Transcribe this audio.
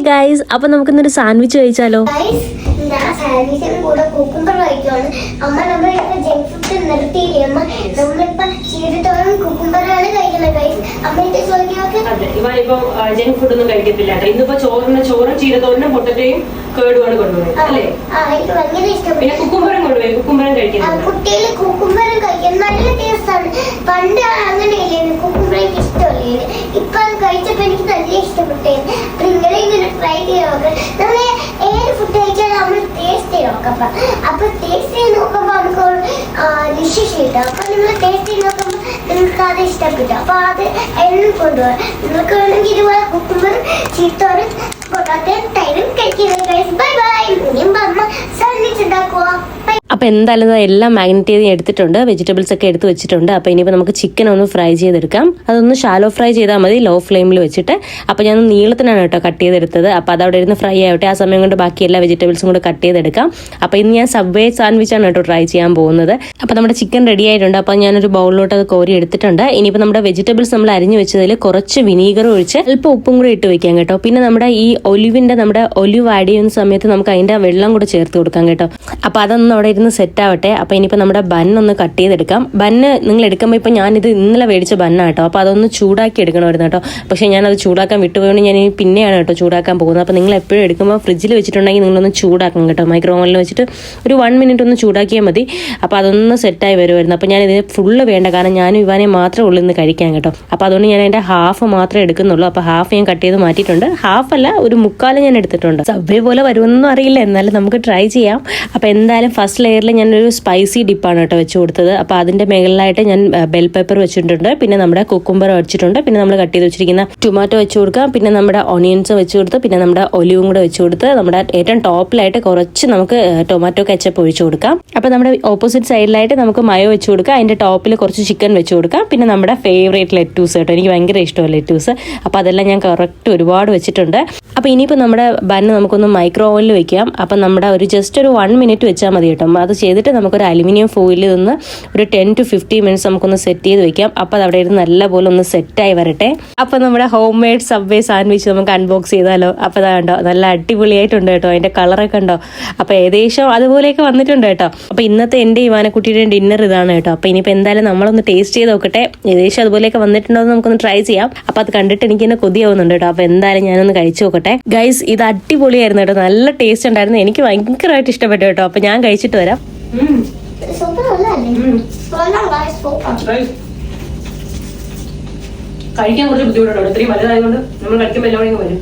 Guys, അപ്പൊ നമുക്കിന്നൊരു sandwich കഴിച്ചാലോ? സാൻഡ്വിച്ചിന് കൂടെ കുക്കുംബർ കഴിക്കുവാണ് അമ്മ. നമ്മളിപ്പോ ജങ്ക് ഫുഡ് നിർത്തിയില്ലേ അമ്മ? നമ്മളിപ്പോ ചീരത്തോളം കുക്കുംബറാണ് കഴിക്കുന്നത് ഗൈസ്. അമ്മ എന്റെ ചോദിക്കൊക്കെ ഇവനിപ്പോ ജങ്ക് ഫുഡ് ഒന്നും കഴിക്കത്തില്ല. ഇന്നിപ്പോ ചോറും ചീരത്തോരനും പൊട്ടറ്റയും കേടുമാണ് കൊണ്ടുപോയത് അല്ലേ? എനിക്ക് ഭയങ്കര ഇഷ്ടപ്പെട്ടു. പിന്നെ കുക്കുംബറും കൊണ്ടുപോയി. കുക്കുംബറും കഴിക്കുന്നത് കുട്ടികള് കുക്കുംബറും കഴിക്കും, നല്ല ടേസ്റ്റ് ആണ്. പണ്ട് അങ്ങനെയല്ലേ കുക്കുംബർ എനിക്ക് ഇഷ്ടമല്ലേ, ഇപ്പൊ കഴിച്ചപ്പോ എനിക്ക് നല്ല ഇഷ്ടപ്പെട്ടേ. നിങ്ങളെ ഇങ്ങനെ ട്രൈ ചെയ്ത് നോക്കാം. നമ്മൾ ഏത് ഫുഡ് കഴിച്ചാലും നമ്മൾ ടേസ്റ്റ് ചെയ്ത് നോക്കാം. അപ്പൊ ടേസ്റ്റ് ചെയ്ത് നോക്കുമ്പോ നമുക്ക് ഡിഷസ് കിട്ടും. അപ്പൊ നിങ്ങൾ ടേസ്റ്റ് ചെയ്ത് നോക്കുമ്പോ നിങ്ങൾക്ക് അത് ഇഷ്ടപ്പെട്ടു. അപ്പൊ അത് എല്ലാം കൊണ്ടുപോകാം. നിങ്ങൾക്ക് വേണമെങ്കിൽ ഇതുപോലെ കുക്കുംബറും ചീത്തോറും പൊട്ടാറ്റയും തൈരും കഴിക്കുന്നത്. Bye bye. ഇനിയും അമ്മ സാൻഡ്വിച്ച് ഉണ്ടാക്കുക. അപ്പൊ എന്തായാലും എല്ലാം മാഗ്നറ്റ് ചെയ്ത് എടുത്തിട്ടുണ്ട്, വെജിറ്റബിൾസ് ഒക്കെ എടുത്ത് വെച്ചിട്ടുണ്ട്. അപ്പൊ ഇനിയിപ്പോൾ നമുക്ക് ചിക്കൻ ഒന്ന് ഫ്രൈ ചെയ്തെടുക്കാം. അതൊന്ന് ഷാലോ ഫ്രൈ ചെയ്താൽ മതി, ലോ ഫ്ലെയിമിൽ വെച്ചിട്ട്. അപ്പൊ ഞാൻ നീളത്തിനാണ് കേട്ടോ കട്ട് ചെയ്തെടുത്തത്. അപ്പൊ അതവിടെ ഇരുന്ന് ഫ്രൈ ആവട്ടെ. ആ സമയം കൊണ്ട് ബാക്കി എല്ലാ വെജിറ്റബിൾസും കൂടെ കട്ട് ചെയ്തെടുക്കാം. അപ്പൊ ഇന്ന് ഞാൻ സബ്വേ സാൻഡ്വിച്ച് ആണ് കേട്ടോ ട്രൈ ചെയ്യാൻ പോകുന്നത്. അപ്പൊ നമ്മുടെ ചിക്കൻ റെഡി ആയിട്ടുണ്ട്. അപ്പൊ ഞാനൊരു ബൗളിലോട്ട് അത് കോരി എടുത്തിട്ടുണ്ട്. ഇനിയിപ്പോൾ നമ്മുടെ വെജിറ്റബിൾസ് നമ്മൾ അരിഞ്ഞു വെച്ചതിൽ കുറച്ച് വിനീഗർ ഒഴിച്ച് അല്പം ഉപ്പും കൂടെ ഇട്ട് വെക്കാം കേട്ടോ. പിന്നെ നമ്മുടെ ഈ നമ്മുടെ ഒലിവ് ആഡ് ചെയ്യുന്ന സമയത്ത് നമുക്ക് അതിന്റെ വെള്ളം കൂടെ ചേർത്ത് കൊടുക്കാം കേട്ടോ. അപ്പൊ അതൊന്നും അവിടെ ഇരുന്ന് സെറ്റ് ആവട്ടെ. അപ്പൊ ഇനിയിപ്പോൾ നമ്മുടെ ബന്നൊന്ന് കട്ട് ചെയ്തെടുക്കാം. ബന്ന് നിങ്ങൾ എടുക്കുമ്പോൾ ഇപ്പൊ ഞാനിത് ഇന്നലെ മേടിച്ച ബന്നാണ് കേട്ടോ. അപ്പൊ അതൊന്ന് ചൂടാക്കി എടുക്കണമായിരുന്നു കേട്ടോ. പക്ഷെ ഞാനത് ചൂടാക്കാൻ വിട്ടുപോയത് ഞാൻ പിന്നെയാണ് കേട്ടോ ചൂടാക്കാൻ പോകുന്നത്. അപ്പൊ നിങ്ങൾ എപ്പോഴും എടുക്കുമ്പോൾ ഫ്രിഡ്ജിൽ വെച്ചിട്ടുണ്ടെങ്കിൽ നിങ്ങളൊന്ന് ചൂടാക്കണം കേട്ടോ. മൈക്രോവേവിൽ വെച്ചിട്ട് ഒരു 1 മിനിറ്റ് ഒന്ന് ചൂടാക്കിയാൽ മതി. അപ്പൊ അതൊന്ന് സെറ്റായി വരുമായിരുന്നു. അപ്പൊ ഞാൻ ഇതിന് ഫുള്ള് വേണ്ട, കാരണം ഞാനും ഇവാനെ മാത്രമേ ഉള്ളൂ ഇന്ന് കഴിക്കാൻ കേട്ടോ. അപ്പൊ അതുകൊണ്ട് ഞാൻ അതിന്റെ ഹാഫ് മാത്രമേ എടുക്കുന്നുള്ളൂ. അപ്പൊ ഹാഫ് ഞാൻ കട്ട് ചെയ്ത് മാറ്റിയിട്ടുണ്ട്. ഹാഫ് അല്ല, ഒരു മുക്കാലും ഞാൻ എടുത്തിട്ടുണ്ട്. സബ്വേ പോലെ വരുമെന്നൊന്നും അറിയില്ല, എന്നാലും നമുക്ക് ട്രൈ ചെയ്യാം. അപ്പൊ എന്തായാലും ഫസ്റ്റ് ലെയറിൽ ഞാനൊരു സ്പൈസി ഡിപ്പാണ് കേട്ടോ വെച്ച് കൊടുത്തത്. അപ്പൊ അതിന്റെ മുകളിലായിട്ട് ഞാൻ ബെൽ പെപ്പർ വെച്ചിട്ടുണ്ട്. പിന്നെ നമ്മുടെ കുക്കുംബർ വെച്ചിട്ടുണ്ട്. പിന്നെ നമ്മൾ കട്ട് ചെയ്ത് വെച്ചിരിക്കുന്ന ടൊമാറ്റോ വെച്ച് കൊടുക്കാം. പിന്നെ നമ്മുടെ ഓണിയൻസ് വെച്ച് കൊടുത്ത്, പിന്നെ നമ്മുടെ ഒലിവും കൂടെ വെച്ച് കൊടുത്ത്, നമ്മുടെ ഏറ്റവും ടോപ്പിലായിട്ട് കുറച്ച് നമുക്ക് ടൊമാറ്റോ കെച്ചപ്പ് ഒഴിച്ചു കൊടുക്കാം. അപ്പൊ നമ്മുടെ ഓപ്പോസിറ്റ് സൈഡിലായിട്ട് നമുക്ക് മയോ വെച്ച് കൊടുക്കാം. അതിന്റെ ടോപ്പിൽ കുറച്ച് ചിക്കൻ വെച്ച് കൊടുക്കാം. പിന്നെ നമ്മുടെ ഫേവറേറ്റ് ലെറ്റൂസ് കേട്ടോ, എനിക്ക് ഭയങ്കര ഇഷ്ടമാണ് ലെറ്റൂസ്. അപ്പൊ അതെല്ലാം ഞാൻ കറക്റ്റ് ഒരുപാട് വെച്ചിട്ടുണ്ട്. അപ്പൊ ഇനിയിപ്പോൾ നമ്മുടെ ബന്ന് നമുക്കൊന്ന് മൈക്രോ ഓവനിൽ വെക്കാം. അപ്പം നമ്മുടെ ജസ്റ്റ് ഒരു 1 മിനിറ്റ് വെച്ചാൽ മതി കേട്ടോ. അത് ചെയ്തിട്ട് നമുക്കൊരു അലുമിനിയം ഫോയിലിൽ നിന്ന് ഒരു 10 to 15 മിനിറ്റ്സ് നമുക്കൊന്ന് സെറ്റ് ചെയ്ത് വെക്കാം. അപ്പോൾ അത് അവിടെ ഇരുന്ന് നല്ലപോലെ ഒന്ന് സെറ്റായി വരട്ടെ. അപ്പോൾ നമ്മുടെ ഹോം മെയ്ഡ് സബ്വേ സാൻഡ്വിച്ച് നമുക്ക് അൺബോക്സ് ചെയ്താലോ? അപ്പോൾ അതാ കണ്ടോ, നല്ല അടിപൊളിയായിട്ടുണ്ട് കേട്ടോ. അതിൻ്റെ കളറൊക്കെ ഉണ്ടോ? അപ്പോൾ ഏകദേശം അതുപോലെയൊക്കെ വന്നിട്ടുണ്ട് കേട്ടോ. അപ്പോൾ ഇന്നത്തെ എൻ്റെ ഇവാനക്കുട്ടിയുടെ ഡിന്നർ ഇതാണ് കേട്ടോ. അപ്പോൾ ഇനിയിപ്പോൾ എന്തായാലും നമ്മളൊന്ന് ടേസ്റ്റ് ചെയ്ത് നോക്കട്ടെ. ഏകദേശം അതുപോലെയൊക്കെ വന്നിട്ടുണ്ടോ എന്ന് നമുക്കൊന്ന് ട്രൈ ചെയ്യാം. അപ്പോൾ അത് കണ്ടിട്ട് എനിക്ക് തന്നെ കൊതിയാവുന്നുണ്ട് കേട്ടോ. അപ്പോൾ എന്തായാലും ഞാനൊന്ന് കഴിച്ചു നോക്കട്ടെ. ഗൈസ്, ഇത് അടിപൊളിയായിരുന്നു കേട്ടോ. നല്ല ടേസ്റ്റ് ഉണ്ടായിരുന്നു. എനിക്ക് ഭയങ്കരമായിട്ട് ഇഷ്ടപ്പെട്ടു കേട്ടോ. അപ്പോൾ ഞാൻ കഴിച്ചിട്ട് വരാം. കഴിക്കാൻ കുറച്ച് ബുദ്ധിമുട്ടുണ്ടോ? ഇത്രയും വലുതായതുകൊണ്ട് നമ്മൾ കഴിക്കുമ്പോൾ എല്ലാം വരും.